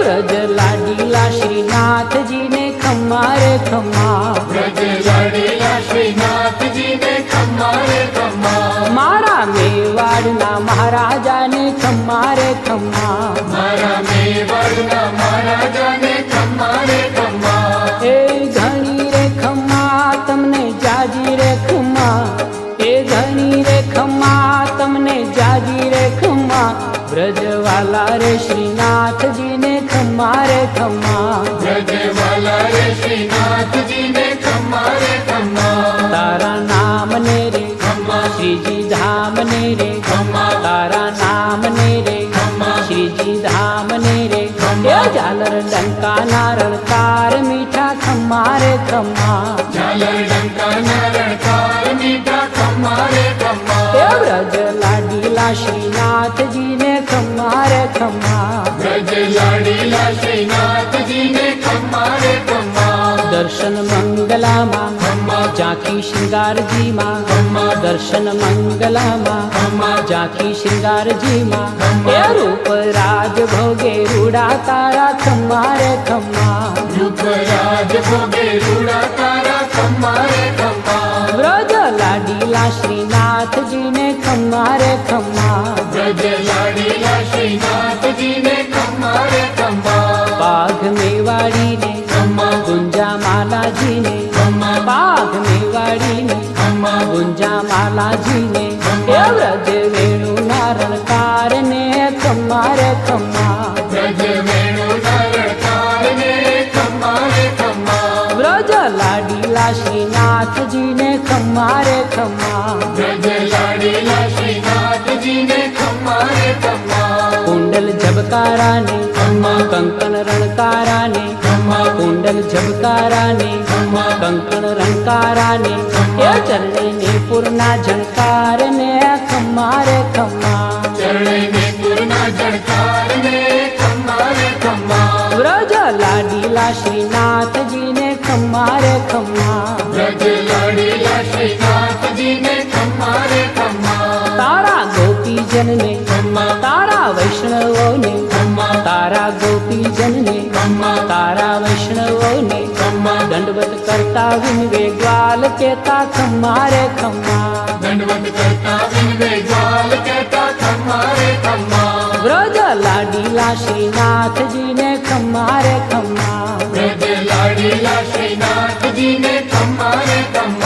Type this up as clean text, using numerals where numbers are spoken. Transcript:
व्रज लाडीला श्रीनाथ जी ने खम्मा रे खम्मा, व्रज लाडीला श्रीनाथ जी ने खम्मा रे खम्मा, मारा मेवाड़ना महाराजा ने खम्मा रे खम्मा, मारा मेवाड़ना महाराजा ने खम्मा रे खम्मा, ए घणी रे खम्मा तमने जाजी रे खम्मा, ए घणी रे खम्मा तमने जाजी रे खम्मा, ब्रजवाला रे श्रीनाथ जी ने खम्मा रे खम्मा, ब्रजवाला रे श्रीनाथ जी ने खम्मा रे खम्मा, तारा नाम ने रे खम्मा, श्रीजी धाम ने रे खम्मा, तारा नाम ने रे खम्मा, श्रीजी धाम ने रे खम्मा, ए झालर डंका नारळ कार मीठा खम्मा रे खम्मा, झालर डंका नारळ कार मीठा खम्मा रे खम्मा, ए व्रज लाडीला श्रीनाथ जी ने खम्मा रे खम्मा, ब्रज लाडीला श्रीनाथ जी ने खम्मा रे खम्मा, दर्शन मंगला मां खम्मा, जाकी श्रृंगार जी मां, खम्मा, दर्शन मंगला मां खम्मा, जाकी श्रृंगार जी मां, खम्मा, ए रूप राज भोगे रूड़ा तारा खम्मा रे खम्मा, रूप राज भोगे रूड़ा तारा खम्मा रे खम्मा, व्रज लाडीला श्रीनाथ जी ने खम्मा रे खम्मा, ब्रज लाडीला श्रीनाथ जी ने खम्मा रे खम्मा, बाघ मेवाड़ी ने खम्मा, गुंजा माला जी ने, खम्मा, बाघ मेवाड़ी ने खम्मा, गुंजा माला जी ने, ए व्रज वेणु नारण कार ने खम्मा रे खम्मा, ब्रज वेणु नारण कार ने खम्मा रे खम्मा, व्रज लाडीला श्रीनाथ जी ने खम्मा रे खम्मा, ब्रज लाडीला श्रीनाथ जी ने खम्मा रे खम्मा, कुंडल झबकारा ने खम्मा, कंकण रणकारा ने, खम्मा, कुंडल झबकारा ने खम्मा, कंकण रणकारा ने, ए चरणे ने पूर्णा झणकार ने खम्मा रे खम्मा, चरणे ने पूर्णा झणकार ने खम्मा रे खम्मा, व्रज लाडीला श्रीनाथ जी ने खम्मा रे खम्मा, ब्रज लाडीला श्रीनाथ जी ने खम्मा रे खम्मा, तारा गोपी जन ने खम्मा, तारा वैष्णवों ने, खम्मा, तारा गोपी जन ने खम्मा, तारा वैष्णवों ने, खम्मा, दंडवत करता विनवे ग्वाल कहता खम्मा रे खम्मा, दंडवत करता विनवे ग्वाल कहता खम्मा रे खम्मा, व्रज लाडीला श्रीनाथ जी ने खम्मा रे खम्मा, ब्रज लाडीला श्रीनाथ जी ने खम्मा रे खम्मा,